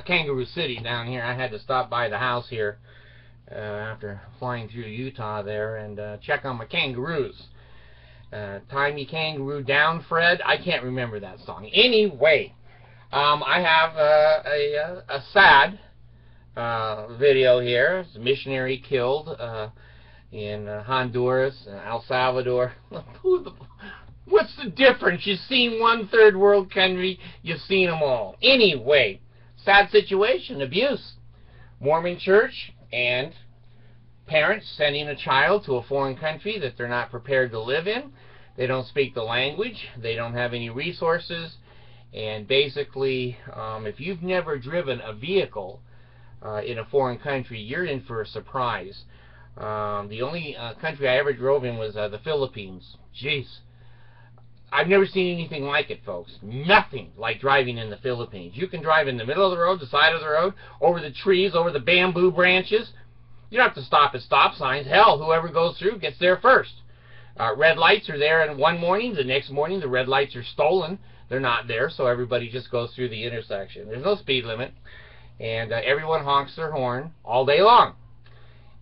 Kangaroo City down here. I had to stop by the house here after flying through Utah there and check on my kangaroos. Tie me kangaroo down, Fred. I can't remember that song. Anyway, I have a sad video here. It's a missionary killed in Honduras and El Salvador. What's the difference? You've seen one third world country, you've seen them all. Anyway, sad situation, abuse. Mormon church and parents sending a child to a foreign country that they're not prepared to live in. They don't speak the language. They don't have any resources. And basically, if you've never driven a vehicle in a foreign country, you're in for a surprise. The only country I ever drove in was the Philippines. Jeez. I've never seen anything like it, folks. Nothing like driving in the Philippines. You can drive in the middle of the road, the side of the road, over the trees, over the bamboo branches. You don't have to stop at stop signs. Hell, whoever goes through gets there first. Red lights are there in one morning. The next morning, the red lights are stolen. They're not there, so everybody just goes through the intersection. There's no speed limit, and everyone honks their horn all day long.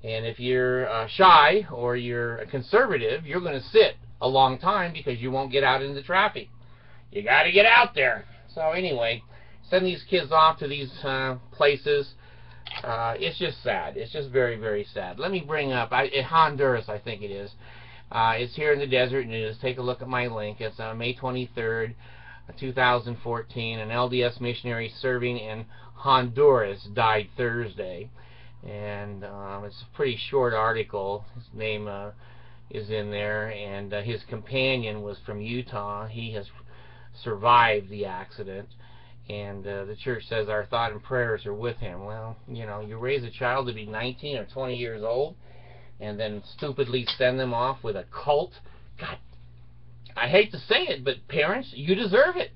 And if you're shy or you're a conservative, you're going to sit a long time because you won't get out into traffic. You got to get out there. So anyway, send these kids off to these places. It's just sad. It's just very, very sad. Let me bring up Honduras, I think it is. It's here in the desert news. Take a look at my link. It's May 23rd, 2014. An LDS missionary serving in Honduras died Thursday. And it's a pretty short article. His name is in there, and his companion was from Utah. He has survived the accident, and the church says our thought and prayers are with him. Well, you know, you raise a child to be 19 or 20 years old and then stupidly send them off with a cult. God, I hate to say it, but parents, you deserve it.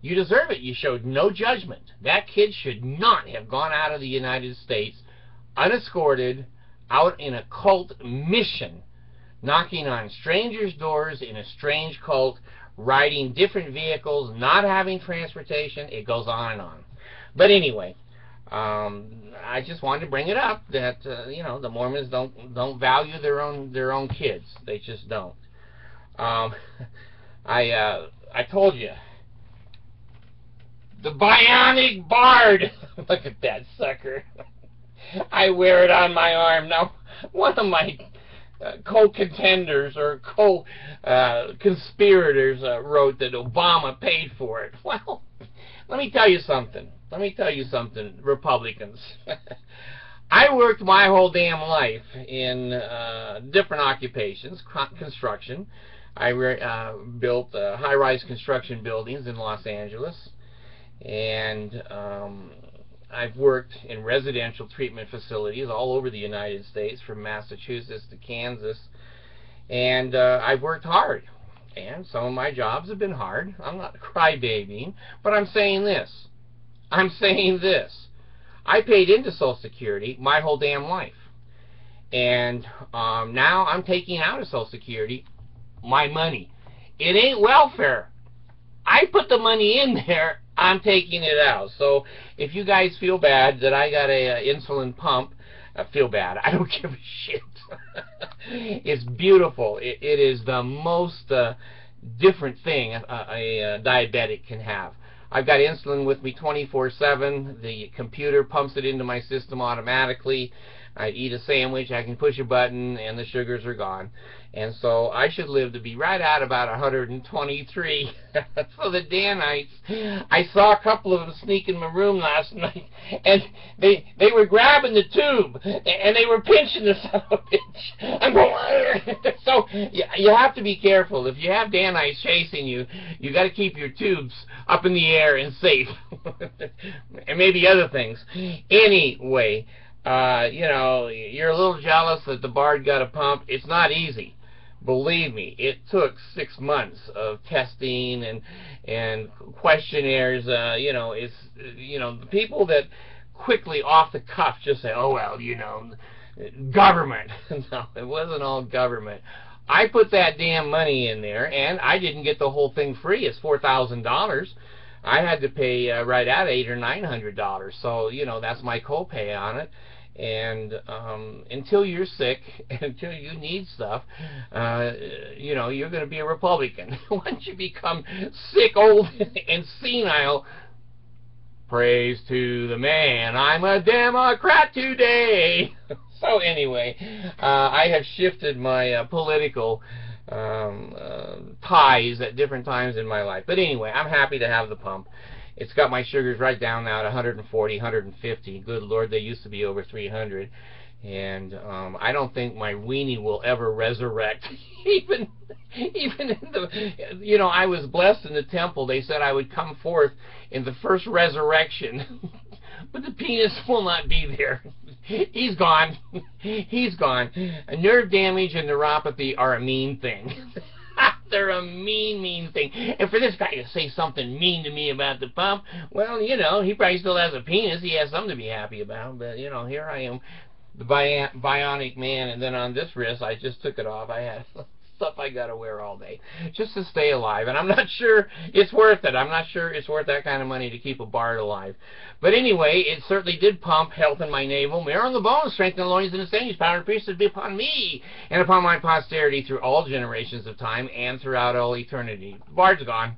You deserve it. You showed no judgment. That kid should not have gone out of the United States unescorted, out in a cult mission, knocking on strangers' doors in a strange cult, riding different vehicles, not having transportation. It goes on and on. But anyway, I just wanted to bring it up that you know, the Mormons don't value their own kids. They just don't. I told you, the bionic bard. Look at that sucker. I wear it on my arm now. One of my co-contenders or co-conspirators wrote that Obama paid for it. Well, let me tell you something. Let me tell you something, Republicans. I worked my whole damn life in different occupations, construction. I built high-rise construction buildings in Los Angeles, and I've worked in residential treatment facilities all over the United States, from Massachusetts to Kansas, and I've worked hard, and some of my jobs have been hard. I'm not crybabying, but I'm saying this. I'm saying this. I paid into Social Security my whole damn life, and now I'm taking out of Social Security my money. It ain't welfare. I put the money in there. I'm taking it out. So if you guys feel bad that I got a insulin pump, feel bad. I don't give a shit. It's beautiful. It is the most different thing a diabetic can have. I've got insulin with me 24/7. The computer pumps it into my system automatically. I eat a sandwich, I can push a button, and the sugars are gone. And so I should live to be right at about 123. So the Danites, I saw a couple of them sneak in my room last night, and they were grabbing the tube, and they were pinching the son of a bitch. I'm going, so you have to be careful. If you have Danites chasing you, you got to keep your tubes up in the air and safe. And maybe other things. Anyway, you know, you're a little jealous that the Bard got a pump. It's not easy. Believe me, it took 6 months of testing and questionnaires. You know, it's, you know, the people that quickly off the cuff just say, oh well, you know, government. No, it wasn't all government. I put that damn money in there, and I didn't get the whole thing free. It's $4,000. I had to pay right at $800 or $900. So, you know, that's my copay on it. And until you're sick, until you need stuff, you know, you're going to be a Republican. Once you become sick, old, and senile, praise to the man, I'm a Democrat today. So anyway, I have shifted my political ties at different times in my life. But anyway, I'm happy to have the pump. It's got my sugars right down now at 140, 150. Good Lord, they used to be over 300. And I don't think my weenie will ever resurrect. even in the, you know, I was blessed in the temple. They said I would come forth in the first resurrection. But the penis will not be there. He's gone. He's gone. Nerve damage and neuropathy are a mean thing. They're a mean thing. And for this guy to say something mean to me about the pump, well, you know, he probably still has a penis. He has something to be happy about. But, you know, here I am, the bionic man. And then on this wrist, I just took it off. I had stuff I got to wear all day just to stay alive. And I'm not sure it's worth it. I'm not sure it's worth that kind of money to keep a bard alive. But anyway, it certainly did pump health in my navel, marrow in the bones, strength in the loins and the sinews, power and priesthood be upon me and upon my posterity through all generations of time and throughout all eternity. The bard's gone.